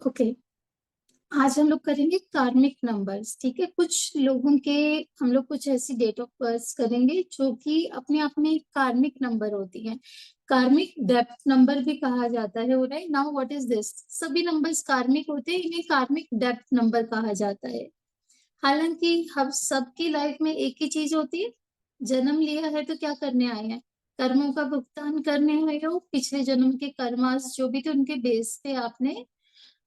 Okay. आज हम लोग करेंगे कार्मिक नंबर्स। ठीक है, कुछ लोगों के हम लोग कुछ ऐसी डेट ऑफ बर्थ करेंगे जो कि अपने आप में कार्मिक नंबर होती हैं। कार्मिक डेप्थ नंबर भी कहा जाता है। Right now what is this? सभी नंबर्स कार्मिक होते हैं, इन्हें कार्मिक डेप्थ नंबर कहा जाता है। हालांकि हम सबकी लाइफ में एक ही चीज होती है, जन्म लिया है तो क्या करने आए हैं? कर्मों का भुगतान करने आए हो। पिछले जन्म के कर्मास जो भी थे उनके बेस पे आपने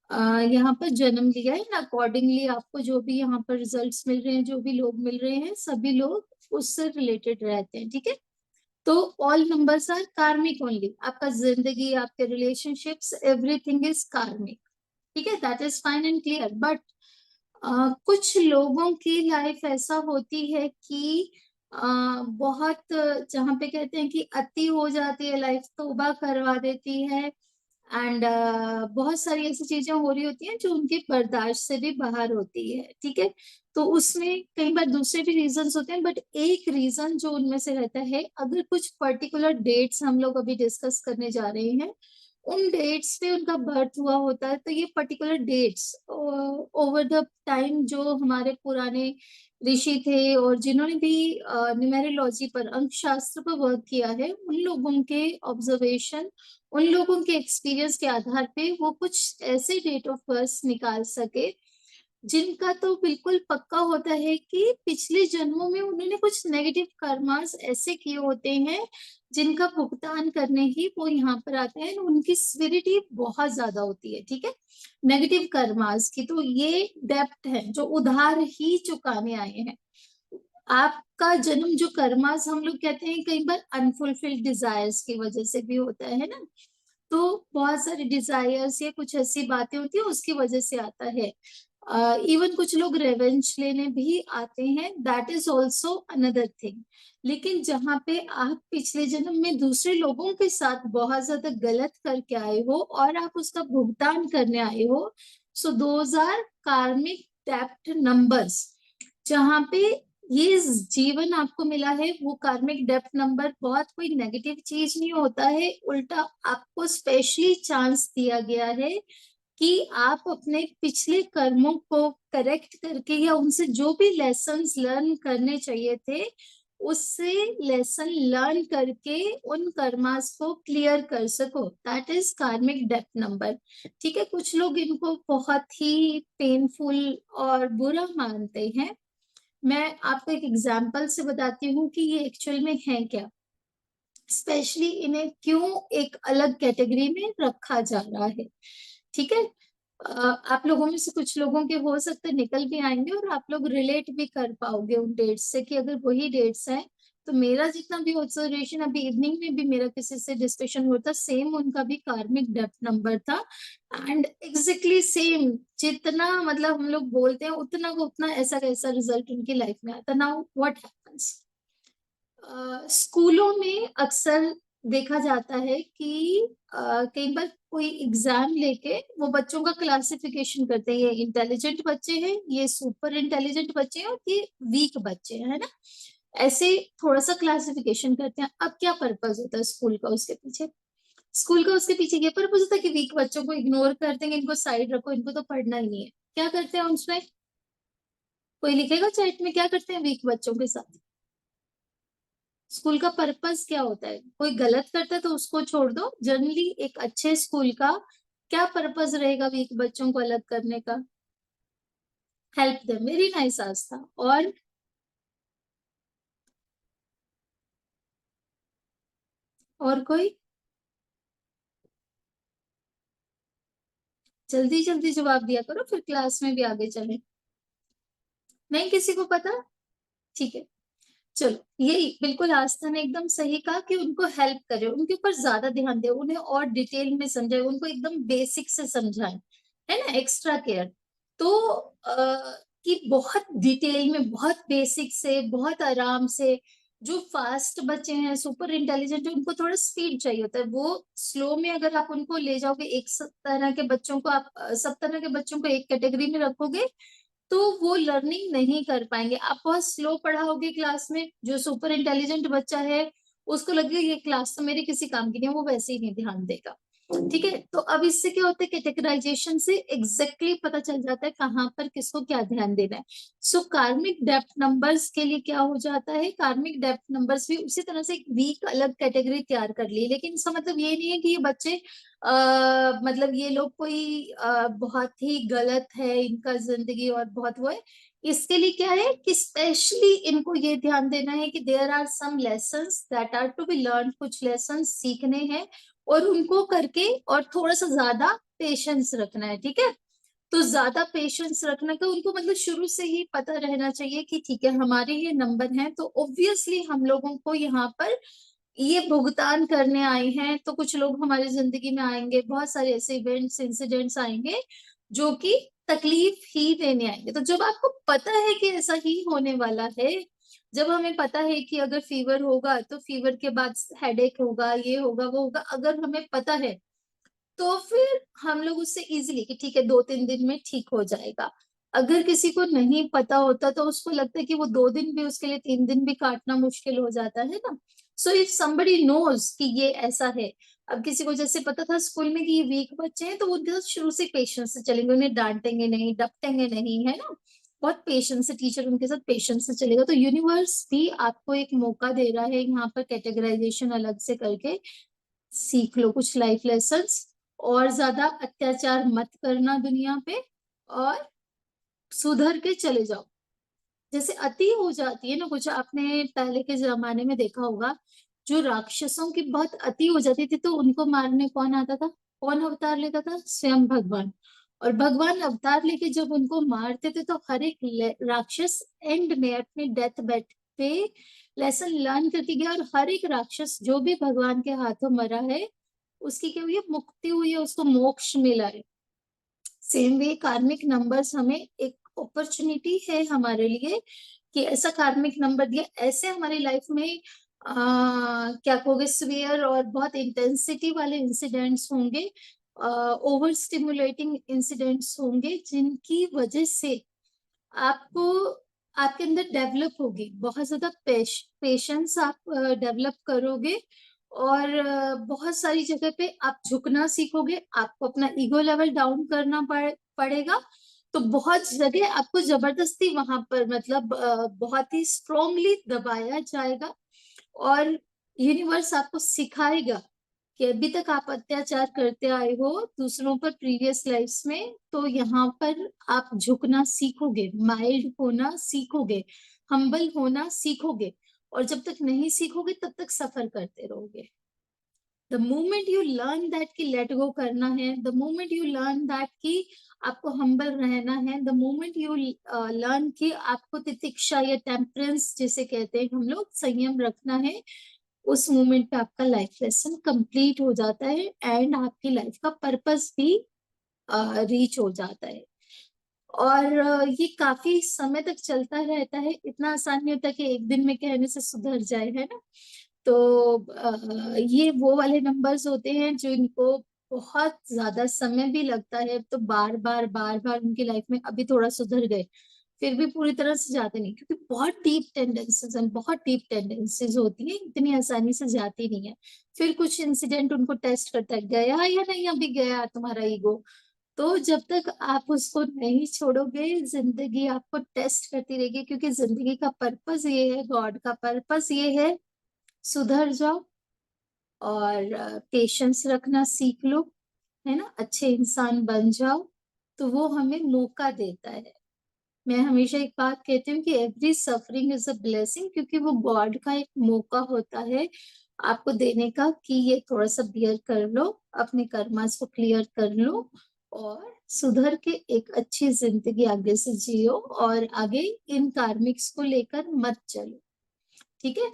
यहाँ पर जन्म लिया है ना। अकॉर्डिंगली आपको जो भी यहाँ पर रिजल्ट्स मिल रहे हैं, जो भी लोग मिल रहे हैं, सभी लोग उससे रिलेटेड रहते हैं। ठीक है, तो ऑल नंबर्स आर कार्मिक ओनली। आपका जिंदगी, आपके रिलेशनशिप्स, एवरीथिंग इज कार्मिक। ठीक है, that is fine and clear. But कुछ लोगों की लाइफ ऐसा होती है कि बहुत, जहाँ पे कहते हैं कि अति हो जाती है, लाइफ तौबा करवा देती है। एंड बहुत सारी ऐसी चीजें हो रही होती हैं जो उनके बर्दाश्त से भी बाहर होती है। ठीक है, तो उसमें कई बार दूसरे भी रीजंस होते हैं, बट एक रीजन जो उनमें से रहता है, अगर कुछ पर्टिकुलर डेट्स हम लोग अभी डिस्कस करने जा रहे हैं, उन डेट्स पे उनका बर्थ हुआ होता है, तो ये particular dates over the time जो हमारे पुराने ऋषि थे और जिन्होंने भी न्यूमेरोलॉजी पर, अंक शास्त्र पर वर्क किया है, उन लोगों के ऑब्जर्वेशन, उन लोगों के एक्सपीरियंस के आधार पे वो कुछ ऐसे डेट ऑफ बर्थ निकाल सके जिनका तो बिल्कुल पक्का होता है कि पिछले जन्मों में उन्होंने कुछ नेगेटिव कर्मास ऐसे किए होते हैं जिनका भुगतान करने ही वो यहाँ पर आते हैं। उनकी सिविरिटी बहुत ज्यादा होती है। ठीक है, नेगेटिव कर्मास की तो ये डेप्ट है जो उधार ही चुकाने आए हैं। आपका जन्म जो कर्मास हम लोग कहते हैं, कई बार अनफुलफिल्ड डिजायर्स की वजह से भी होता है ना। तो बहुत सारी डिजायर्स या कुछ ऐसी बातें होती है, उसकी वजह से आता है। इवन कुछ लोग रेवेंज लेने भी आते हैं, that is also another thing. लेकिन जहाँ पे आप पिछले जन्म में दूसरे लोगों के साथ बहुत ज्यादा गलत करके आए हो और आप उसका भुगतान करने आए हो, सो दोज आर कार्मिक डेप्ट नंबर्स। जहाँ पे ये जीवन आपको मिला है, वो कार्मिक डेप्थ नंबर बहुत कोई नेगेटिव चीज नहीं होता है। उल्टा आपको स्पेशली चांस दिया गया है कि आप अपने पिछले कर्मों को करेक्ट करके या उनसे जो भी लेसन्स लर्न करने चाहिए थे, उससे लेसन लर्न करके उन कर्मास को क्लियर कर सको। दैट इज कार्मिक डेप्थ नंबर। ठीक है, कुछ लोग इनको बहुत ही पेनफुल और बुरा मानते हैं। मैं आपको एक एग्जाम्पल से बताती हूँ कि ये एक्चुअल में है क्या, स्पेशली इन्हें क्यों एक अलग कैटेगरी में रखा जा रहा है। ठीक है, आप लोगों में से कुछ लोगों के हो सकते निकल भी आएंगे और आप लोग रिलेट भी कर पाओगे उन डेट्स से कि अगर वही डेट्स हैं, तो मेरा जितना भी ऑब्जर्वेशन, अभी इवनिंग में भी मेरा किसी से डिस्कशन होता, सेम उनका भी कार्मिक डेप्थ नंबर था। एंड एग्जैक्टली सेम, जितना मतलब हम लोग बोलते हैं उतना को उतना ऐसा कैसा रिजल्ट उनकी लाइफ में आता। नाउ व्हाट हैपेंस, स्कूलों में अक्सर देखा जाता है कि कई बार कोई एग्जाम लेके वो बच्चों का क्लासिफिकेशन करते हैं, ये इंटेलिजेंट बच्चे हैं, ये सुपर इंटेलिजेंट बच्चे हैं और ये वीक बच्चे हैं, है ना। ऐसे थोड़ा सा क्लासिफिकेशन करते हैं। अब क्या पर्पज होता है स्कूल का उसके पीछे? स्कूल का उसके पीछे ये पर्पज होता है कि वीक बच्चों को इग्नोर कर देंगे, इनको साइड रखो, इनको तो पढ़ना ही नहीं है। क्या करते हैं उसमें? कोई लिखेगा चैट में, क्या करते हैं वीक बच्चों के साथ? स्कूल का पर्पस क्या होता है? कोई गलत करता है तो उसको छोड़ दो, जनरली एक अच्छे स्कूल का क्या पर्पस रहेगा वीक बच्चों को अलग करने का? हेल्प देम, वेरी नाइस आस्था। और कोई? जल्दी जल्दी जवाब दिया करो, फिर क्लास में भी आगे चले। नहीं किसी को पता? ठीक है, चलो, यही बिल्कुल आस्था ने एकदम सही कहा कि उनको हेल्प करे, उनके ऊपर ज्यादा ध्यान दे, उन्हें और डिटेल में समझाए, उनको एकदम बेसिक से समझाए, है ना, एक्स्ट्रा केयर। तो कि बहुत डिटेल में, बहुत बेसिक से, बहुत आराम से, जो फास्ट बच्चे हैं, सुपर इंटेलिजेंट, उनको थोड़ा स्पीड चाहिए होता है। वो स्लो में अगर आप उनको ले जाओगे, एक सब तरह के बच्चों को आप सब तरह के बच्चों को एक कैटेगरी में रखोगे, तो वो लर्निंग नहीं कर पाएंगे। आप बहुत स्लो पढ़ाओगे क्लास में, जो सुपर इंटेलिजेंट बच्चा है उसको लगेगा ये क्लास तो मेरे किसी काम की नहीं है, वो वैसे ही नहीं ध्यान देगा। ठीक है। तो अब इससे क्या होता है, कैटेगराइजेशन से एग्जैक्टली पता चल जाता है कहाँ पर किसको क्या ध्यान देना है। सो कार्मिक डेप्थ नंबर्स के लिए क्या हो जाता है, कार्मिक डेप्थ नंबर्स भी उसी तरह से एक वीक अलग कैटेगरी तैयार कर ली, लेकिन इसका मतलब ये नहीं है कि ये बच्चे मतलब ये लोग कोई बहुत ही गलत है इनका जिंदगी और बहुत वो है। इसके लिए क्या है कि स्पेशली इनको ये ध्यान देना है कि there are some lessons that are to be learn, कुछ लेसन सीखने हैं और उनको करके और थोड़ा सा ज्यादा पेशेंस रखना है। ठीक है। तो ज्यादा पेशेंस रखना का उनको मतलब शुरू से ही पता रहना चाहिए कि ठीक है हमारे ये नंबर हैं, तो ऑब्वियसली हम लोगों को यहाँ पर ये भुगतान करने आए हैं। तो कुछ लोग हमारी जिंदगी में आएंगे, बहुत सारे ऐसे इवेंट्स इंसिडेंट्स आएंगे जो कि तकलीफ ही देने आएंगे। तो जब आपको पता है कि ऐसा ही होने वाला है, जब हमें पता है कि अगर फीवर होगा तो फीवर के बाद हेडेक होगा, ये होगा वो होगा, अगर हमें पता है तो फिर हम लोग उससे इजीली कि ठीक है 2-3 दिन में ठीक हो जाएगा। अगर किसी को नहीं पता होता तो उसको लगता है कि वो 2 दिन भी उसके लिए 3 दिन भी काटना मुश्किल हो जाता है ना। सो इफ somebody नोज कि ये ऐसा है, अब किसी को जैसे पता था स्कूल में कि ये वीक बच्चे हैं, तो वो उनके साथ शुरू से पेशेंस से चलेंगे, उन्हें डांटेंगे नहीं, डपटेंगे नहीं, है ना। बहुत पेशेंस से टीचर उनके साथ पेशेंस से चलेगा। तो यूनिवर्स भी आपको एक मौका दे रहा है यहाँ पर कैटेगराइजेशन अलग से करके, सीख लो कुछ लाइफ लेसन्स, और ज्यादा अत्याचार मत करना दुनिया पे, और सुधर के चले जाओ। जैसे अति हो जाती है ना कुछ, आपने पहले के जमाने में देखा होगा, जो राक्षसों की बहुत अति हो जाती थी तो उनको मारने कौन आता था, कौन अवतार लेता था, स्वयं भगवान। और भगवान अवतार लेके जब उनको मारते थे तो हर एक राक्षस एंड में अपने डेथ बेड पे लेसन लर्न करके गया, और हर एक राक्षस जो भी भगवान के हाथों मरा है उसकी क्या हुई है, मुक्ति हुई है, उसको मोक्ष मिला है। सेम वे कार्मिक नंबर्स हमें एक अपॉर्चुनिटी है हमारे लिए कि ऐसा कार्मिक नंबर दिया, ऐसे हमारी लाइफ में क्या कहोगे स्वीयर और बहुत इंटेंसिटी वाले इंसिडेंट्स होंगे, ओवर स्टिमुलेटिंग इंसिडेंट्स होंगे, जिनकी वजह से आपको आपके अंदर डेवलप होगी बहुत ज्यादा पेशेंस, आप डेवलप करोगे, और बहुत सारी जगह पे आप झुकना सीखोगे, आपको अपना ईगो लेवल डाउन करना पड़ेगा। तो बहुत जगह आपको जबरदस्ती वहां पर मतलब बहुत ही स्ट्रोंगली दबाया जाएगा, और यूनिवर्स आपको सिखाएगा कि अभी तक आप अत्याचार करते आए हो दूसरों पर प्रीवियस लाइफ्स में, तो यहाँ पर आप झुकना सीखोगे, माइल्ड होना सीखोगे, हम्बल होना सीखोगे, और जब तक नहीं सीखोगे तब तक सफर करते रहोगे। The moment you learn that कि लेट गो करना है, the moment you learn that कि आपको हम्बल रहना है, द मोमेंट यू लर्न कि आपको तितिक्षा या टेम्परेंस जिसे कहते हैं हम लोग, संयम रखना है, उस मोमेंट पे आपका लाइफ लेसन कंप्लीट हो जाता है, एंड आपकी लाइफ का पर्पस भी रीच हो जाता है। और ये काफी समय तक चलता रहता है, इतना आसान नहीं होता कि एक दिन में कहने से सुधर जाए, है ना। तो ये वो वाले नंबर्स होते हैं जो इनको बहुत ज्यादा समय भी लगता है, तो बार बार उनकी लाइफ में अभी थोड़ा सुधर गए फिर भी पूरी तरह से जाते नहीं, क्योंकि बहुत डीप टेंडेंसीज हैं, बहुत डीप टेंडेंसीज होती है, इतनी आसानी से जाती नहीं है। फिर कुछ इंसिडेंट उनको टेस्ट करता है, गया या नहीं अभी गया तुम्हारा ईगो। तो जब तक आप उसको नहीं छोड़ोगे जिंदगी आपको टेस्ट करती रहेगी, क्योंकि जिंदगी का पर्पस ये है, गॉड का पर्पस ये है, सुधर जाओ और पेशेंस रखना सीख लो, है ना, अच्छे इंसान बन जाओ। तो वो हमें मौका देता है। मैं हमेशा एक बात कहती हूँ कि every suffering is a blessing, क्योंकि वो गॉड का एक मौका होता है आपको देने का कि ये थोड़ा सा बियर कर लो, अपने कर्मास को क्लियर कर लो, और सुधर के एक अच्छी जिंदगी आगे से जियो, और आगे इन कार्मिक्स को लेकर मत चलो। ठीक है।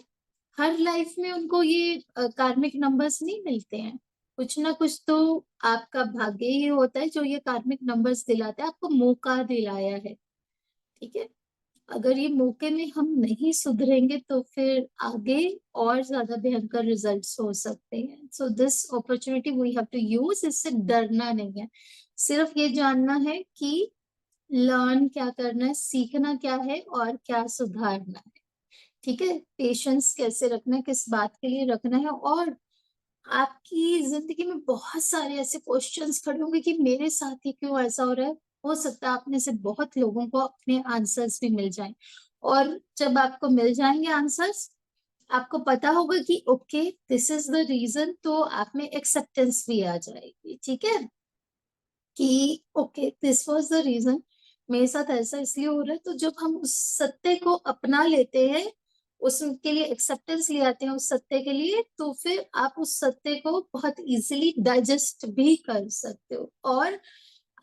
हर लाइफ में उनको ये कार्मिक नंबर्स नहीं मिलते हैं, कुछ ना कुछ तो आपका भाग्य ही होता है जो ये कार्मिक नंबर्स दिलाता है, आपको मौका दिलाया है। ठीक है। अगर ये मौके में हम नहीं सुधरेंगे तो फिर आगे और ज्यादा भयंकर रिजल्ट्स हो सकते हैं। So this opportunity we have to use, इससे डरना नहीं है, सिर्फ ये जानना है कि लर्न क्या करना है, सीखना क्या है और क्या सुधारना है। ठीक है। पेशेंस कैसे रखना है, किस बात के लिए रखना है, और आपकी जिंदगी में बहुत सारे ऐसे क्वेश्चंस खड़े होंगे कि मेरे साथ ही क्यों ऐसा हो रहा है। हो सकता है आप में से बहुत लोगों को अपने आंसर्स भी मिल जाएं, और जब आपको मिल जाएंगे आंसर्स, आपको पता होगा कि okay this is the reason, तो आप में एक्सेप्टेंस भी आ जाएगी। ठीक है कि okay this was the reason, मेरे साथ ऐसा इसलिए हो रहा है। तो जब हम उस सत्य को अपना लेते हैं, उसके लिए एक्सेप्टेंस ले आते हैं उस सत्य के लिए, तो फिर आप उस सत्य को बहुत इजीली डाइजेस्ट भी कर सकते हो और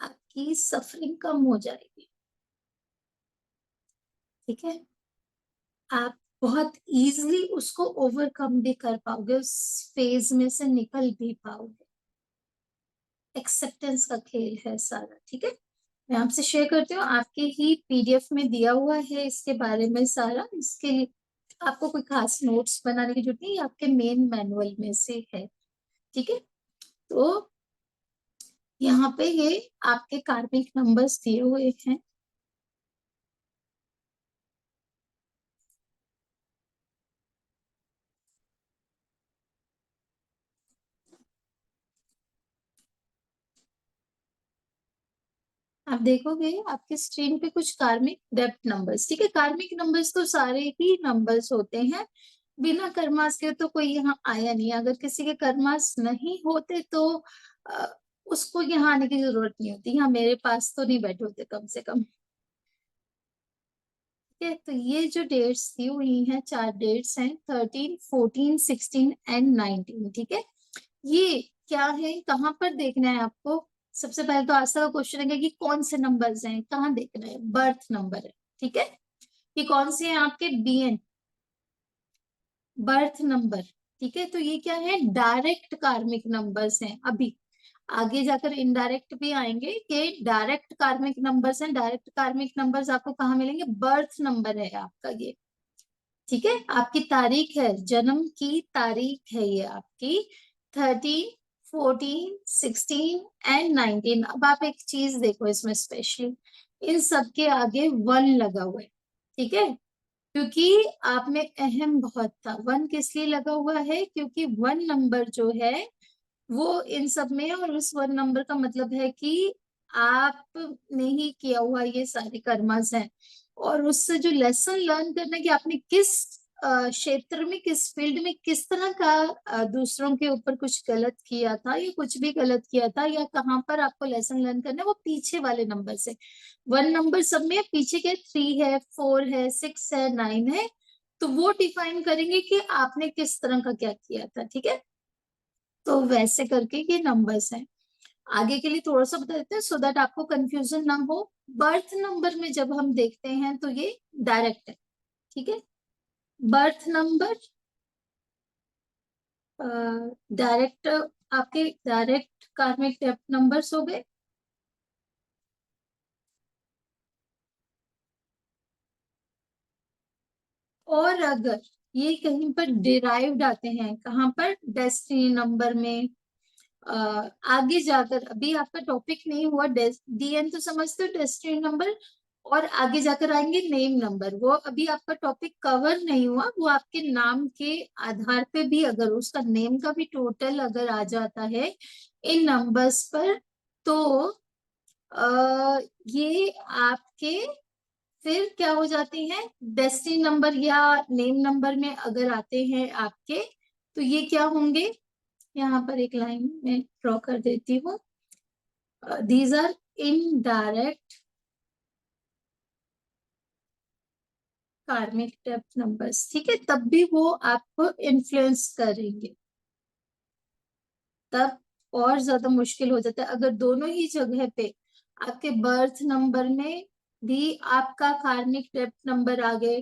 आपकी सफरिंग कम हो जाएगी। ठीक है, आप बहुत इजीली उसको ओवरकम भी कर पाओगे, उस फेज में से निकल भी पाओगे। एक्सेप्टेंस का खेल है सारा। ठीक है, मैं आपसे शेयर करती हूँ, आपके ही पीडीएफ में दिया हुआ है इसके बारे में सारा। इसके लिए आपको कोई खास नोट्स बनाने की जरूरत नहीं, ये आपके मेन मैनुअल में से है। ठीक है, तो यहाँ पे ये आपके कार्मिक नंबर्स दिए हुए हैं। आप देखोगे आपकी स्क्रीन पे कुछ कार्मिक डेप्थ नंबर्स। ठीक है, कार्मिक नंबर्स तो सारे ही नंबर्स होते हैं, बिना कर्मास के तो कोई यहाँ आया नहीं। अगर किसी के कर्मास नहीं होते तो अ, उसको यहाँ आने की जरूरत नहीं होती, यहाँ मेरे पास तो नहीं बैठे होते कम से कम। ठीक है, तो ये जो डेट्स दी हुई हैं, चार डेट्स हैं, 13, 14, 16 एंड 19। ठीक है, ये क्या है, कहाँ पर देखना है आपको। सबसे पहले तो आज का क्वेश्चन है कि कौन से नंबर्स हैं, कहाँ देखना है, बर्थ नंबर है। ठीक है, ये कौन से हैं आपके, बीएन बर्थ नंबर। ठीक है, तो ये क्या है, डायरेक्ट कार्मिक नंबर्स हैं। अभी आगे जाकर इनडायरेक्ट भी आएंगे कि डायरेक्ट कार्मिक नंबर्स हैं। डायरेक्ट कार्मिक नंबर्स आपको कहाँ मिलेंगे, बर्थ नंबर है आपका ये। ठीक है, आपकी तारीख है, जन्म की तारीख है ये आपकी, 13, 14, 16 एंड 19। अब आप एक चीज देखो इसमें स्पेशली, इन सब के आगे वन लगा हुआ है। ठीक है, क्योंकि आप में अहम बहुत था। वन किस लिए लगा हुआ है, क्योंकि वन नंबर जो है वो इन सब में है, और उस वन नंबर का मतलब है कि आपने ही किया हुआ ये सारे कर्मास हैं। और उससे जो लेसन लर्न करना है कि आपने किस क्षेत्र में, किस फील्ड में, किस तरह का दूसरों के ऊपर कुछ गलत किया था या कुछ भी गलत किया था, या कहाँ पर आपको लेसन लर्न करना है, वो पीछे वाले नंबर से। वन नंबर सब में पीछे के 3 है, 4 है, 6 है, 9 है, तो वो डिफाइन करेंगे कि आपने किस तरह का क्या किया था। ठीक है, तो वैसे करके ये नंबर्स हैं। आगे के लिए थोड़ा सा बता देते हैं सो दैट आपको कंफ्यूजन ना हो। बर्थ नंबर में जब हम देखते हैं तो ये डायरेक्ट है। ठीक है, बर्थ नंबर डायरेक्ट, आपके डायरेक्ट कार्मिक डेप्थ नंबर्स हो गए। और अगर ये कहीं पर डिराइव्ड आते हैं, कहाँ पर, डेस्टिनी नंबर में, आगे जाकर, अभी आपका टॉपिक नहीं हुआ, डीएन तो समझते हो, डेस्टिनी नंबर, और आगे जाकर आएंगे नेम नंबर, वो अभी आपका टॉपिक कवर नहीं हुआ। वो आपके नाम के आधार पे भी, अगर उसका नेम का भी टोटल अगर आ जाता है इन नंबर्स पर, तो ये आपके फिर क्या हो जाते हैं, डेस्टिनी नंबर या नेम नंबर में अगर आते हैं आपके, तो ये क्या होंगे। यहाँ पर एक लाइन में ड्रॉ कर देती हूँ, दीज आर इनडायरेक्ट कार्मिक डेप्थ नंबर्स। ठीक है, तब भी वो आपको इन्फ्लुएंस करेंगे, तब और ज्यादा मुश्किल हो जाता है अगर दोनों ही जगह पे आपके बर्थ नंबर में भी आपका कार्मिक डेप्थ नंबर आ गए,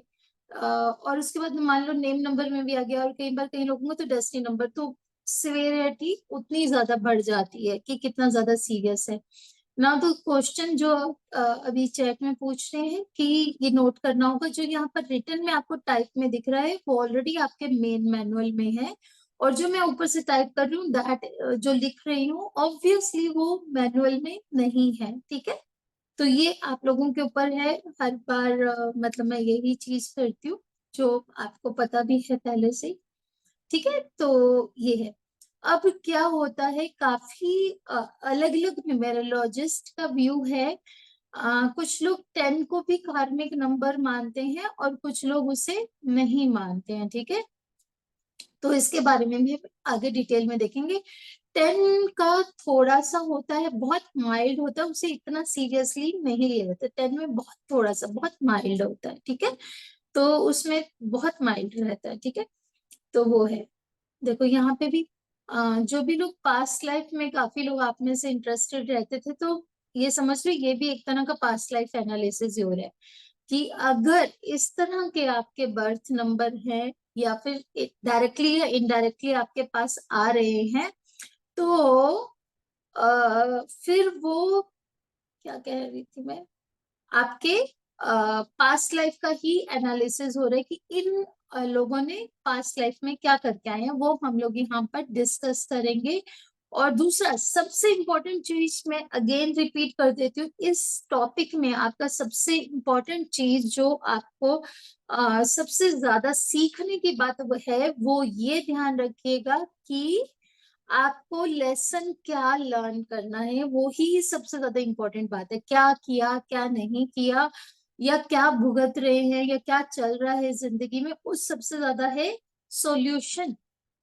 और उसके बाद मान लो नेम नंबर में भी आ गया, और कई बार कई लोगों को तो डेस्टिनी नंबर, तो सिवियरिटी उतनी ज्यादा बढ़ जाती है कि कितना ज्यादा सीरियस है ना। तो क्वेश्चन जो अभी चैट में पूछ रहे हैं कि ये नोट करना होगा, जो यहाँ पर रिटर्न में आपको टाइप में दिख रहा है वो ऑलरेडी आपके मेन मैनुअल में है, और जो मैं ऊपर से टाइप कर रही हूँ दैट, जो लिख रही हूँ ऑब्वियसली वो मैनुअल में नहीं है। ठीक है, तो ये आप लोगों के ऊपर है। हर बार मतलब मैं यही चीज करती हूँ जो आपको पता भी है पहले से ही। ठीक है, तो ये है। अब क्या होता है, काफी अलग अलग न्यूमेरोलॉजिस्ट का व्यू है। कुछ लोग 10 को भी कार्मिक नंबर मानते हैं और कुछ लोग उसे नहीं मानते हैं, ठीक है। तो इसके बारे में भी आगे डिटेल में देखेंगे। 10 का थोड़ा सा होता है, बहुत माइल्ड होता है, उसे इतना सीरियसली नहीं लिया जाता। 10 में बहुत थोड़ा सा बहुत माइल्ड होता है, ठीक है। तो उसमें बहुत माइल्ड रहता है, ठीक है। तो वो है, देखो यहाँ पे भी जो भी लोग पास्ट लाइफ में, काफी लोग आप में से इंटरेस्टेड रहते थे, तो ये समझ लो ये भी एक तरह का पास्ट लाइफ एनालिसिस ही हो रहा है कि अगर इस तरह के आपके बर्थ नंबर हैं या फिर डायरेक्टली या इनडायरेक्टली आपके पास आ रहे हैं, तो फिर वो, क्या कह रही थी मैं, आपके पास्ट लाइफ का ही एनालिसिस हो रहा है कि इन लोगों ने पास्ट लाइफ में क्या करके आए हैं, वो हम लोग यहाँ पर डिस्कस करेंगे। और दूसरा सबसे इम्पोर्टेंट चीज मैं अगेन रिपीट कर देती हूँ, इस टॉपिक में आपका सबसे इम्पोर्टेंट चीज जो आपको सबसे ज्यादा सीखने की बात वो है, वो ये ध्यान रखिएगा कि आपको लेसन क्या लर्न करना है, वो ही सबसे ज्यादा इम्पोर्टेंट बात है। क्या किया क्या नहीं किया, या क्या भुगत रहे हैं, या क्या चल रहा है जिंदगी में, उस सबसे ज्यादा है सॉल्यूशन,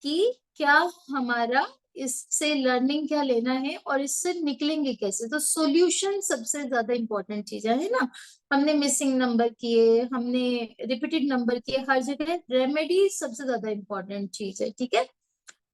कि क्या हमारा इससे लर्निंग क्या लेना है और इससे निकलेंगे कैसे। तो सॉल्यूशन सबसे ज्यादा इम्पोर्टेंट चीज है ना। हमने मिसिंग नंबर किए, हमने रिपीटेड नंबर किए, हर जगह रेमेडी सबसे ज्यादा इम्पोर्टेंट चीज है, ठीक है।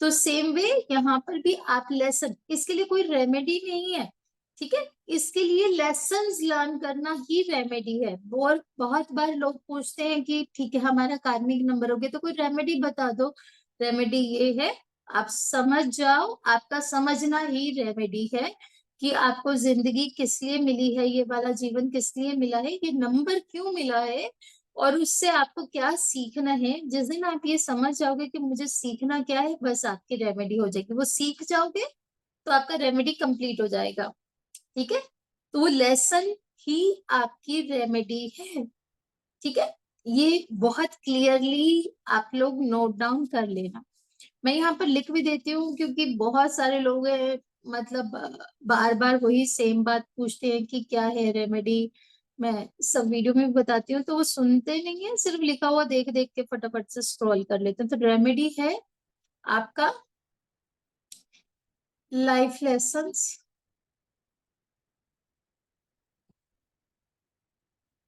तो सेम वे यहाँ पर भी आप लेसन, इसके लिए कोई रेमेडी नहीं है, ठीक है। इसके लिए लेसन्स लर्न करना ही रेमेडी है। और बहुत बार लोग पूछते हैं कि ठीक है हमारा कार्मिक नंबर हो गया तो कोई रेमेडी बता दो। रेमेडी ये है, आप समझ जाओ, आपका समझना ही रेमेडी है कि आपको जिंदगी किस लिए मिली है, ये वाला जीवन किस लिए मिला है, ये नंबर क्यों मिला है, और उससे आपको क्या सीखना है। जिस दिन आप ये समझ जाओगे कि मुझे सीखना क्या है, बस आपकी रेमेडी हो जाएगी, वो सीख जाओगे तो आपका रेमेडी कंप्लीट हो जाएगा, ठीक है। तो वो लेसन ही आपकी रेमेडी है, ठीक है। ये बहुत क्लियरली आप लोग नोट डाउन कर लेना। मैं यहाँ पर लिख भी देती हूँ क्योंकि बहुत सारे लोग हैं, मतलब बार बार वही सेम बात पूछते हैं कि क्या है रेमेडी। मैं सब वीडियो में भी बताती हूँ तो वो सुनते नहीं है, सिर्फ लिखा हुआ देख देख के फटाफट से स्क्रॉल कर लेते हैं। तो रेमेडी है आपका life lessons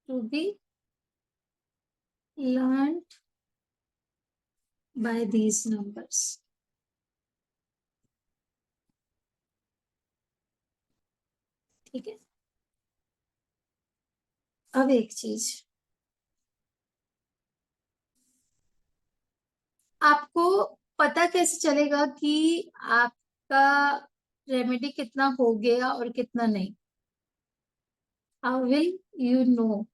to be learn by these numbers, ठीक है। अब एक चीज, आपको पता कैसे चलेगा कि आपका रेमेडी कितना हो गया और कितना नहीं। How will you know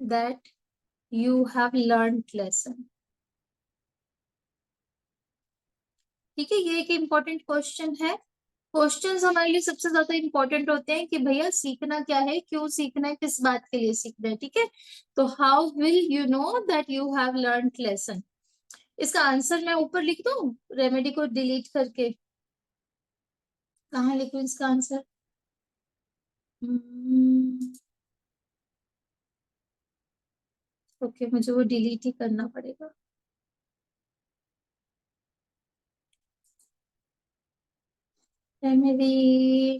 that you have learn lesson, ठीक है। ये एक इम्पोर्टेंट क्वेश्चन है। क्वेश्चंस हमारे लिए सबसे ज्यादा इंपॉर्टेंट होते हैं कि भैया सीखना क्या है, क्यों सीखना है, किस बात के लिए सीखना है, ठीक है। तो how will you know that you have learn lesson, इसका आंसर मैं ऊपर लिख दूं रेमेडी को डिलीट करके। कहाँ लिखूं इसका आंसर? ओके, मुझे वो डिलीट ही करना पड़ेगा। रेमेडी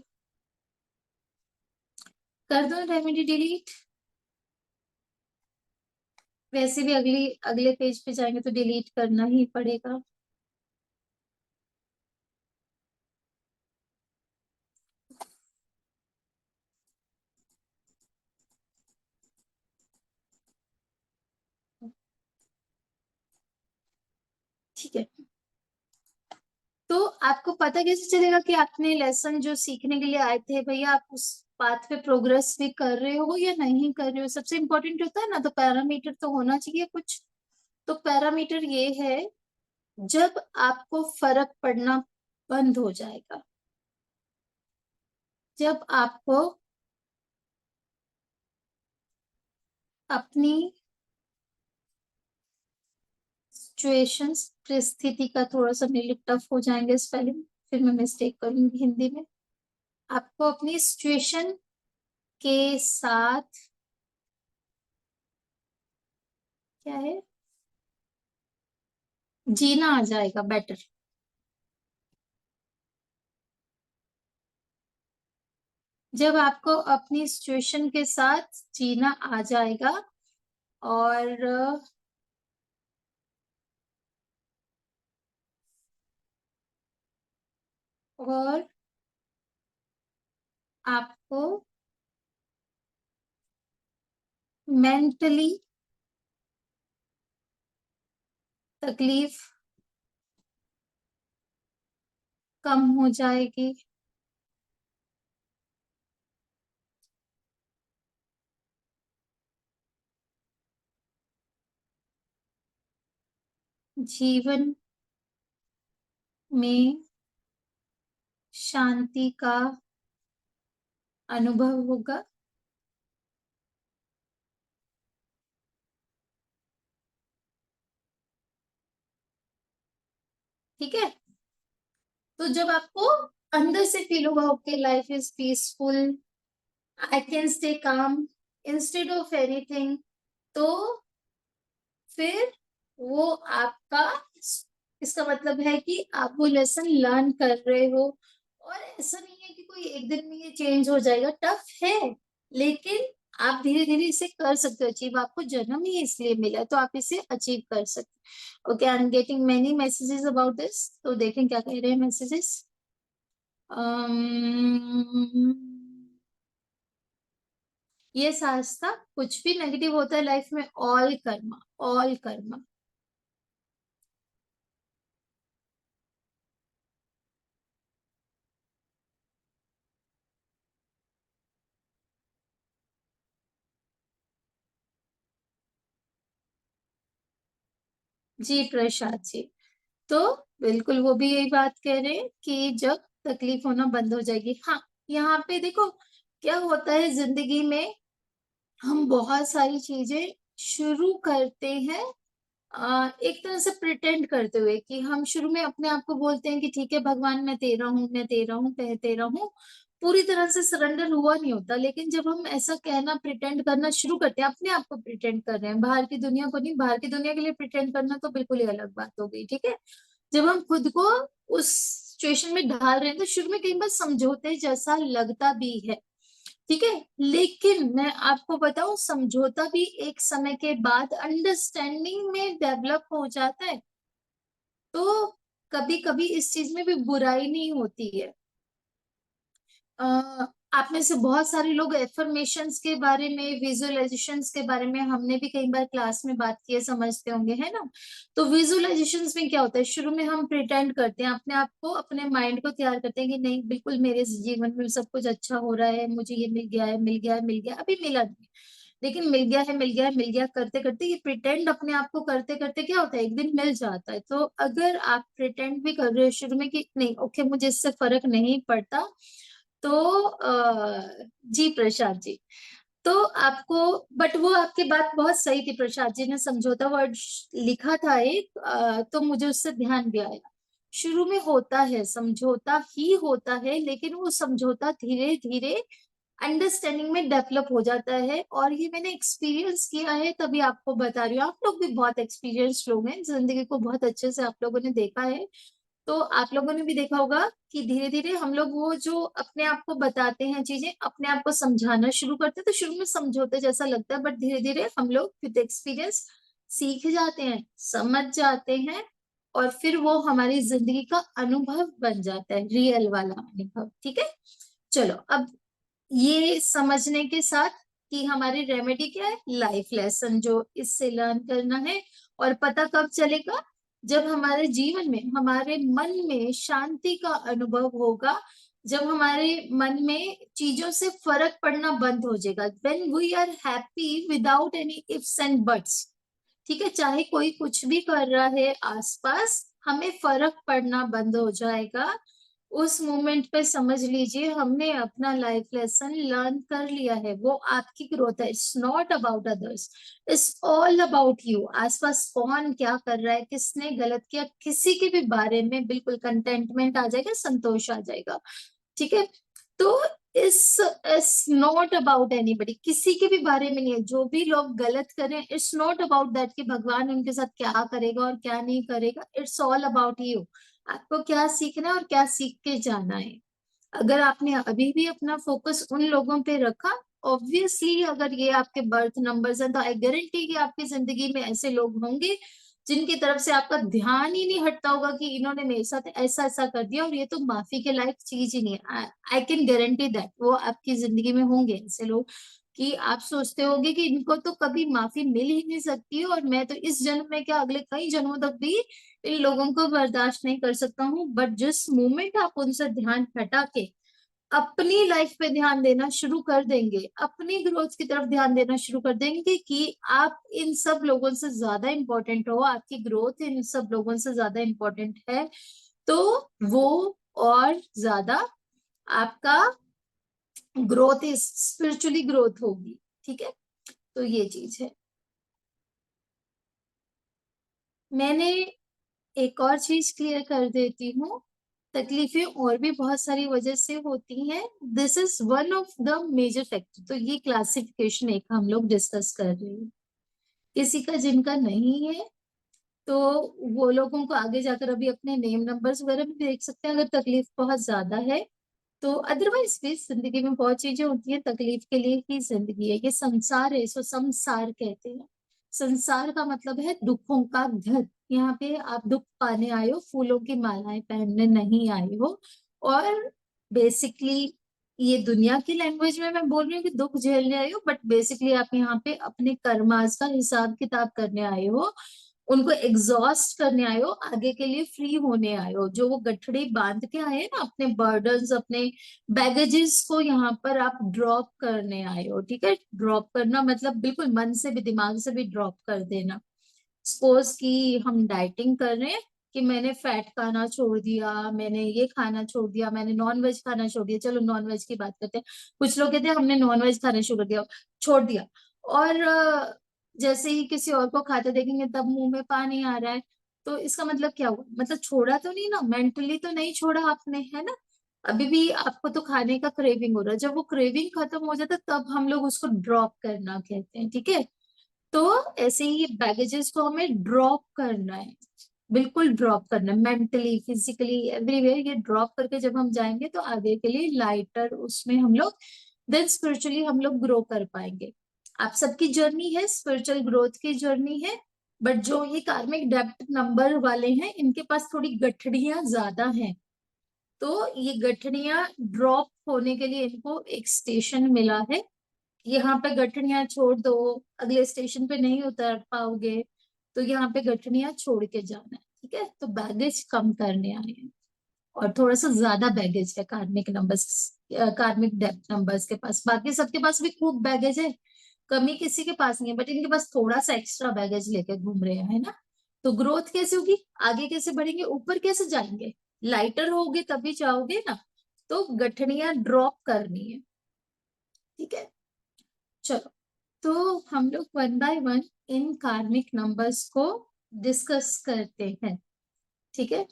कर दो, रेमेडी डिलीट। वैसे भी अगले पेज पे जाएंगे तो डिलीट करना ही पड़ेगा। ठीक है। तो आपको पता कैसे चलेगा कि आपने लेसन जो सीखने के लिए आए थे भैया, आप उस पाथ पे प्रोग्रेस भी कर रहे हो या नहीं कर रहे हो? सबसे इम्पोर्टेंट होता है ना, तो पैरामीटर तो होना चाहिए कुछ। तो पैरामीटर ये है, जब आपको फर्क पड़ना बंद हो जाएगा, जब आपको अपनी सिचुएशंस, परिस्थिति का थोड़ा सा मेरे लिए टफ हो जाएंगे स्पेलिंग, फिर मैं मिस्टेक करूंगी हिंदी में। आपको अपनी सिचुएशन के साथ क्या है, जीना आ जाएगा बेटर। जब आपको अपनी सिचुएशन के साथ जीना आ जाएगा और और आपको मेंटली तकलीफ कम हो जाएगी। जीवन में शांति का अनुभव होगा। ठीक है। तो जब आपको अंदर से फील होगा okay life is peaceful, I can stay calm instead of anything, तो फिर वो आपका, इसका मतलब है कि आप वो लेसन लर्न कर रहे हो। और ऐसा नहीं है कि कोई एक दिन में ये चेंज हो जाएगा, टफ है, लेकिन आप धीरे धीरे इसे कर सकते हो अचीव। आपको जन्म ही इसलिए मिला है, तो आप इसे अचीव कर सकते हो। Okay, I am getting many messages about this, तो देखें क्या कह रहे हैं मैसेजेस। ये शास्त्रा, कुछ भी नेगेटिव होता है लाइफ में, ऑल कर्मा, ऑल कर्मा। जी प्रसाद जी, तो बिल्कुल वो भी यही बात कह रहे हैं कि जब तकलीफ होना बंद हो जाएगी। हाँ, यहाँ पे देखो क्या होता है जिंदगी में, हम बहुत सारी चीजें शुरू करते हैं एक तरह से प्रिटेंड करते हुए, कि हम शुरू में अपने आप को बोलते हैं कि ठीक है भगवान मैं तेरा हूँ, मैं तेरा हूँ, तेरा हूँ। पूरी तरह से सरेंडर हुआ नहीं होता, लेकिन जब हम ऐसा कहना प्रिटेंड करना शुरू करते हैं, अपने आप को प्रिटेंड कर रहे हैं, बाहर की दुनिया को नहीं। बाहर की दुनिया के लिए प्रिटेंड करना तो बिल्कुल ही अलग बात हो गई, ठीक है। जब हम खुद को उस सिचुएशन में ढाल रहे हैं, तो शुरू में कई बार समझौते जैसा लगता भी है, ठीक है। लेकिन मैं आपको बताऊं, समझौता भी एक समय के बाद अंडरस्टैंडिंग में डेवलप हो जाता है। तो कभी कभी इस चीज में भी बुराई नहीं होती है। आप में से बहुत सारे लोग एफर्मेशंस के बारे में, विजुअलाइजेशंस के बारे में हमने भी कई बार क्लास में बात की है, समझते होंगे, है ना। तो विजुअलाइजेशंस में क्या होता है, शुरू में हम प्रिटेंड करते हैं, अपने आप को, अपने माइंड को तैयार करते हैं कि नहीं बिल्कुल मेरे जीवन में सब कुछ अच्छा हो रहा है, मुझे ये मिल गया है, मिल गया है, मिल गया, अभी मिला नहीं, लेकिन मिल गया है, मिल गया है, मिल गया, करते करते ये प्रिटेंड अपने आप को करते करते क्या होता है, एक दिन मिल जाता है। तो अगर आप प्रिटेंड भी कर रहे हो शुरू में कि नहीं ओके मुझे इससे फर्क नहीं पड़ता, तो जी प्रसाद जी, तो आपको, बट वो आपकी बात बहुत सही थी, प्रसाद जी ने समझौता वर्ड लिखा था एक, तो मुझे उससे ध्यान भी आया। शुरू में होता है समझौता ही होता है, लेकिन वो समझौता धीरे धीरे अंडरस्टैंडिंग में डेवलप हो जाता है। और ये मैंने एक्सपीरियंस किया है, तभी आपको बता रही हूँ। आप लोग भी बहुत एक्सपीरियंस लोग हैं, जिंदगी को बहुत अच्छे से आप लोगों ने देखा है। तो आप लोगों ने भी देखा होगा कि धीरे धीरे हम लोग वो जो अपने आप को बताते हैं चीजें, अपने आप को समझाना शुरू करते हैं, तो शुरू में समझौते जैसा लगता है, बट धीरे धीरे हम लोग विद एक्सपीरियंस सीख जाते हैं, समझ जाते हैं, और फिर वो हमारी जिंदगी का अनुभव बन जाता है, रियल वाला अनुभव, ठीक है। चलो, अब ये समझने के साथ कि हमारी रेमेडी क्या है, लाइफ लेसन जो इससे लर्न करना है। और पता कब चलेगा, जब हमारे जीवन में, हमारे मन में शांति का अनुभव होगा, जब हमारे मन में चीजों से फर्क पड़ना बंद हो जाएगा, when we are happy without any ifs and buts. ठीक है, चाहे कोई कुछ भी कर रहा है आसपास, हमें फर्क पड़ना बंद हो जाएगा। उस मोमेंट पे समझ लीजिए हमने अपना लाइफ लेसन लर्न कर लिया है, वो आपकी ग्रोथ है। It's not about others, it's all about you. आसपास कौन क्या कर रहा है, किसने गलत किया, किसी के भी बारे में बिल्कुल कंटेंटमेंट आ जाएगा, संतोष आ जाएगा। ठीक है, तो इस इट्स नॉट अबाउट एनीबडी, किसी के भी बारे में नहीं है। जो भी लोग गलत करें, इट्स नॉट अबाउट दैट कि भगवान उनके साथ क्या करेगा और क्या नहीं करेगा। इट्स ऑल अबाउट यू, आपको क्या सीखना है और क्या सीख के जाना है। अगर आपने अभी भी अपना फोकस उन लोगों पे रखा, ऑब्वियसली अगर ये आपके बर्थ नंबर्स हैं, तो आई गारंटी कि आपकी जिंदगी में ऐसे लोग होंगे जिनकी तरफ से आपका ध्यान ही नहीं हटता होगा कि इन्होंने मेरे साथ ऐसा ऐसा कर दिया और ये तो माफी के लायक चीज ही नहीं है। आई कैन गारंटी दैट वो आपकी जिंदगी में होंगे ऐसे लोग कि आप सोचते होगे कि इनको तो कभी माफी मिल ही नहीं सकती है, और मैं तो इस जन्म में क्या अगले कई जन्मों तक भी इन लोगों को बर्दाश्त नहीं कर सकता हूँ। बट जिस मोमेंट आप उनसे ध्यान हटा के अपनी लाइफ पे ध्यान देना शुरू कर देंगे, अपनी ग्रोथ की तरफ ध्यान देना शुरू कर देंगे कि आप इन सब लोगों से ज्यादा इंपॉर्टेंट हो, आपकी ग्रोथ इन सब लोगों से ज्यादा इंपॉर्टेंट है, तो वो और ज्यादा आपका ग्रोथ इज स्पिरिचुअली ग्रोथ होगी। ठीक है, तो ये चीज है। मैंने एक और चीज क्लियर कर देती हूँ, तकलीफें और भी बहुत सारी वजह से होती हैं, this is one of the major factor. तो ये क्लासिफिकेशन एक हम लोग डिस्कस कर रहे हैं। किसी का जिनका नहीं है, तो वो लोगों को आगे जाकर अभी अपने नेम नंबर्स वगैरह भी देख सकते हैं अगर तकलीफ बहुत ज्यादा है तो। अदरवाइज भी जिंदगी में बहुत चीजें होती है, तकलीफ के लिए ही जिंदगी है, ये संसार है, इसको संसार कहते हैं। संसार का मतलब है दुखों का घर। यहाँ पे आप दुख पाने आए हो, फूलों की मालाएं पहनने नहीं आए हो। और बेसिकली ये दुनिया की लैंग्वेज में मैं बोल रही हूँ कि दुख झेलने आए हो, बट बेसिकली आप यहाँ पे अपने कर्मास का हिसाब किताब करने आए हो, उनको एग्जॉस्ट करने आए हो, आगे के लिए फ्री होने आए हो। जो वो गठड़ी बांध के आए हैं ना, अपने बर्डन्स, अपने बैगेजेस को यहाँ पर आप ड्रॉप करने आए हो। ठीक है, ड्रॉप करना मतलब बिल्कुल मन से भी दिमाग से भी ड्रॉप कर देना। सपोज कि हम डाइटिंग कर रहे हैं, कि मैंने फैट खाना छोड़ दिया, मैंने ये खाना छोड़ दिया, मैंने नॉन वेज खाना छोड़ दिया। चलो नॉन वेज की बात करते हैं। कुछ लोग कहते हैं हमने नॉन वेज खाना शुरू कर दिया, छोड़ दिया, और जैसे ही किसी और को खाते देखेंगे तब मुंह में पानी आ रहा है, तो इसका मतलब क्या हुआ? मतलब छोड़ा तो नहीं ना, मेंटली तो नहीं छोड़ा आपने, है ना। अभी भी आपको तो खाने का क्रेविंग हो रहा है, जब वो क्रेविंग खत्म हो जाता है तब हम लोग उसको ड्रॉप करना कहते हैं। ठीक है, तो ऐसे ही बैगेजेस को हमें ड्रॉप करना है, बिल्कुल ड्रॉप करना है, मेंटली फिजिकली एवरीवेयर। ये ड्रॉप करके जब हम जाएंगे तो आगे के लिए लाइटर उसमें हम लोग देन स्पिरिचुअली हम लोग ग्रो कर पाएंगे। आप सबकी जर्नी है, स्पिरिचुअल ग्रोथ की जर्नी है, बट जो ये कार्मिक डेप्थ नंबर वाले हैं इनके पास थोड़ी गठड़ियां ज्यादा हैं। तो ये गठड़ियां ड्रॉप होने के लिए इनको एक स्टेशन मिला है, यहाँ पे गठड़ियां छोड़ दो, अगले स्टेशन पे नहीं उतर पाओगे, तो यहाँ पे गठड़ियां छोड़ के जाना है। ठीक है, तो बैगेज कम करने आए हैं, और थोड़ा सा ज्यादा बैगेज है कार्मिक नंबर्स, कार्मिक डेप्थ नंबर्स के पास। बाकी सबके पास भी खूब बैगेज है, कमी किसी के पास नहीं है, बट इनके पास थोड़ा सा एक्स्ट्रा बैगेज लेके घूम रहे हैं, है ना। तो ग्रोथ कैसे होगी, आगे कैसे बढ़ेंगे, ऊपर कैसे जाएंगे, लाइटर होगे तभी जाओगे ना। तो गठड़ियां ड्रॉप करनी है। ठीक है, चलो, तो हम लोग वन बाय वन इन कार्मिक नंबर्स को डिस्कस करते हैं। ठीक है,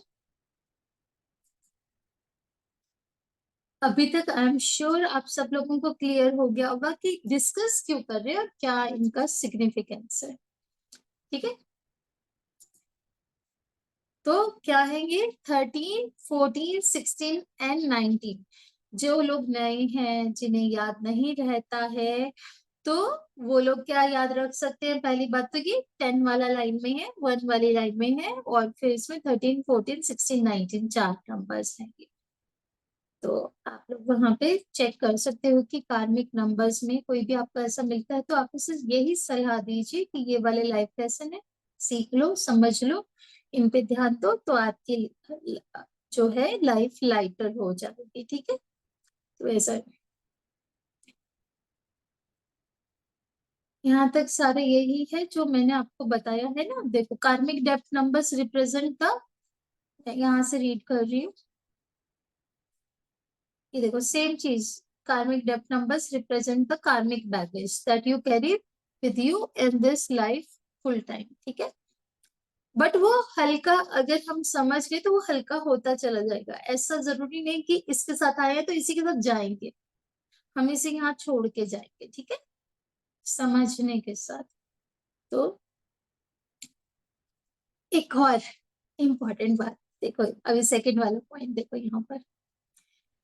अभी तक आई एम श्योर आप सब लोगों को क्लियर हो गया होगा कि डिस्कस क्यों कर रहे हैं और क्या इनका सिग्निफिकेंस है। ठीक है, तो क्या है ये 13, 14, 16 एंड 19। जो लोग नए हैं, जिन्हें याद नहीं रहता है, तो वो लोग क्या याद रख सकते हैं? पहली बात तो ये 10 वाला लाइन में है, 1 वाली लाइन में है, और फिर इसमें 13, 14, 16, 19 चार नंबर्स हैं ये। तो आप लोग वहां पे चेक कर सकते हो कि कार्मिक नंबर्स में कोई भी आपको ऐसा मिलता है तो आप उसे यही सलाह दीजिए कि ये वाले लाइफ लेसन है, सीख लो, समझ लो, इन पे ध्यान दो, तो आपकी जो है लाइफ लाइटर हो जाएगी। ठीक है, तो ऐसा यहाँ तक सारे यही है जो मैंने आपको बताया है ना। देखो, कार्मिक डेप्थ नंबर्स रिप्रेजेंट द, मैं यहाँ से रीड कर रही हूँ, ये देखो सेम चीज, कार्मिक डेप्थ नंबर्स रिप्रेजेंट द कार्मिक baggage that you carry with you in this life full time, ठीक है। बट वो हल्का, अगर हम समझ गए तो वो हल्का होता चला जाएगा। ऐसा जरूरी नहीं कि इसके साथ आए हैं तो इसी के साथ जाएंगे, हम इसे यहाँ छोड़ के जाएंगे, ठीक है, समझने के साथ। तो एक और इम्पोर्टेंट बात देखो, अभी सेकंड वाला पॉइंट देखो यहाँ पर,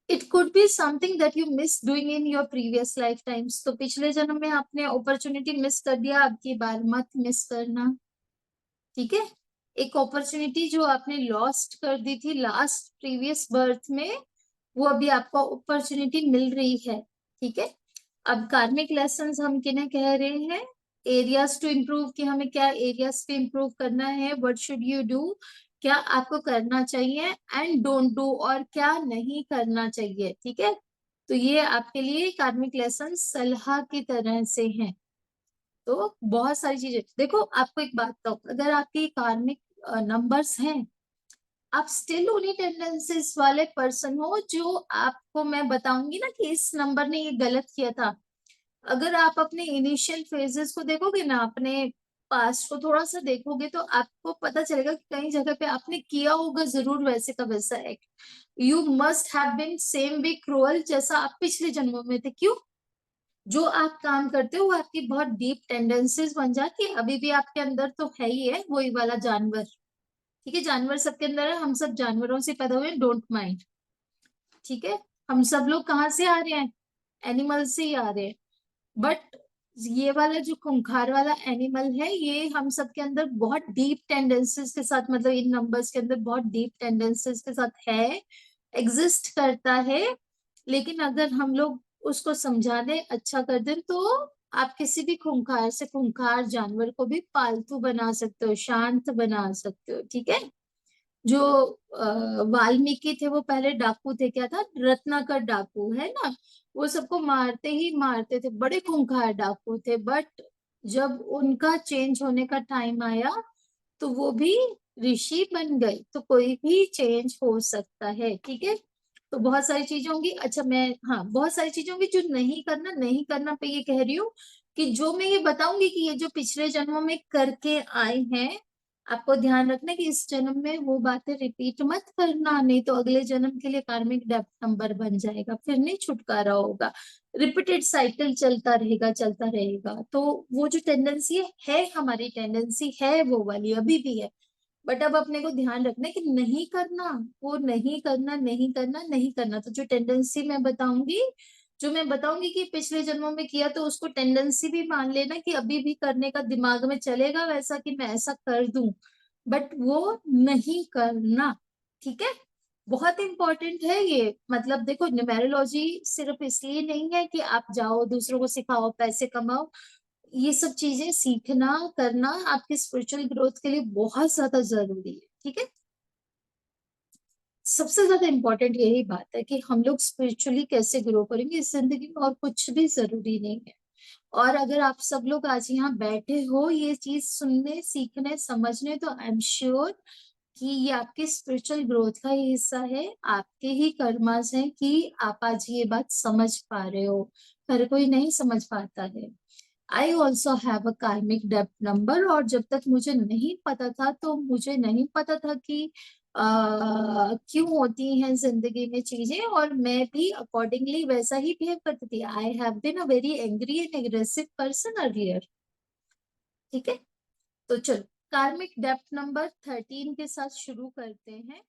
it could be something that you miss doing in your previous life times. तो पिछले जन्म में आपने अपॉर्चुनिटी मिस कर दिया, अब की बार मत मिस करना, ठीक है। एक अपॉर्चुनिटी जो आपने लॉस्ट कर दी थी लास्ट प्रीवियस बर्थ में, वो अभी आपको अपॉर्चुनिटी मिल रही है, ठीक है। अब कार्मिक लेसन्स हम किन्हें कह रहे हैं, एरियाज टू इम्प्रूव, कि हमें क्या एरियाज पे इम्प्रूव करना है, व्हाट शुड यू डू, क्या आपको करना चाहिए, एंड डोंट डू, और क्या नहीं करना चाहिए, ठीक है। तो ये आपके लिए कार्मिक लेसन सलाह की तरह से हैं। तो बहुत सारी चीजें देखो, आपको एक बात बताऊं, अगर आपके कार्मिक नंबर्स हैं, आप स्टिल उन्हीं टेंडेंसीज वाले पर्सन हो जो आपको मैं बताऊंगी ना कि इस नंबर ने ये गलत किया था। अगर आप अपने इनिशियल फेजेस को देखोगे ना, अपने पास्ट को थोड़ा सा देखोगे, तो आपको पता चलेगा कि कई जगह पे आपने किया होगा जरूर वैसे का वैसा act. You must have been same way cruel जैसा आप पिछले जन्मों में थे। क्यों? जो आप काम करते हो वो आपकी बहुत डीप टेंडेंसीज बन जाती है। अभी भी आपके अंदर तो है ही है वही वाला जानवर, ठीक है, जानवर सबके अंदर है, हम सब जानवरों से पैदा हुए, डोंट माइंड, ठीक है। हम सब लोग कहाँ से आ रहे हैं? एनिमल से ही आ रहे हैं। बट ये वाला जो खूंखार वाला एनिमल है, ये हम सब के अंदर बहुत डीप टेंडेंसीज के साथ, मतलब इन नंबर्स के अंदर बहुत डीप टेंडेंसीज के साथ है, एग्जिस्ट करता है। लेकिन अगर हम लोग उसको समझा दें, अच्छा कर दें, तो आप किसी भी खूंखार से खूंखार जानवर को भी पालतू बना सकते हो, शांत बना सकते हो, ठीक है। जो वाल्मीकि थे वो पहले डाकू थे, क्या था, रत्नाकर डाकू है ना। वो सबको मारते ही मारते थे, बड़े खूंखार डाकू थे। बट जब उनका चेंज होने का टाइम आया तो वो भी ऋषि बन गए। तो कोई भी चेंज हो सकता है, ठीक है। तो बहुत सारी चीजें होंगी, अच्छा मैं, हाँ बहुत सारी चीजें होंगी जो नहीं करना, नहीं करना पे ये कह रही हूँ कि जो मैं ये बताऊंगी कि ये जो पिछले जन्मों में करके आए हैं, आपको ध्यान रखना कि इस जन्म में वो बातें रिपीट मत करना, नहीं तो अगले जन्म के लिए कार्मिक डेप्थ नंबर बन जाएगा, फिर नहीं छुटकारा होगा। रिपीटेड साइकिल चलता रहेगा, चलता रहेगा। तो वो जो टेंडेंसी है, हमारी टेंडेंसी है वो वाली अभी भी है। बट अब अपने को ध्यान रखना है कि नहीं करना, वो नहीं करना, नहीं करना, नहीं करना। तो जो टेंडेंसी मैं बताऊंगी, जो मैं बताऊंगी कि पिछले जन्मों में किया, तो उसको टेंडेंसी भी मान लेना कि अभी भी करने का दिमाग में चलेगा वैसा कि मैं ऐसा कर दूं, बट वो नहीं करना, ठीक है। बहुत इंपॉर्टेंट है ये। मतलब देखो, न्यूमेरोलॉजी सिर्फ इसलिए नहीं है कि आप जाओ दूसरों को सिखाओ पैसे कमाओ। ये सब चीजें सीखना करना आपकी स्पिरिचुअल ग्रोथ के लिए बहुत ज्यादा जरूरी है, ठीक है। सबसे ज्यादा इम्पोर्टेंट यही बात है कि हम लोग स्पिरिचुअली कैसे ग्रो करेंगे इस जिंदगी में, और कुछ भी जरूरी नहीं है। और अगर आप सब लोग आज यहाँ बैठे हो ये चीज सुनने, सीखने, समझने, तो आई एम श्योर कि ये आपके स्पिरिचुअल ग्रोथ का ही हिस्सा है। आपके ही कर्मास हैं कि आप आज ये बात समझ पा रहे हो। हर कोई नहीं समझ पाता है। आई ऑल्सो हैव अ कार्मिक डेप्थ नंबर, और जब तक मुझे नहीं पता था, तो मुझे नहीं पता था कि क्यों होती हैं जिंदगी में चीजें, और मैं भी अकॉर्डिंगली वैसा ही बिहेव करती थी। I have been a very angry and aggressive person earlier, ठीक है। तो चलो, कार्मिक डेप्थ नंबर 13 के साथ शुरू करते हैं।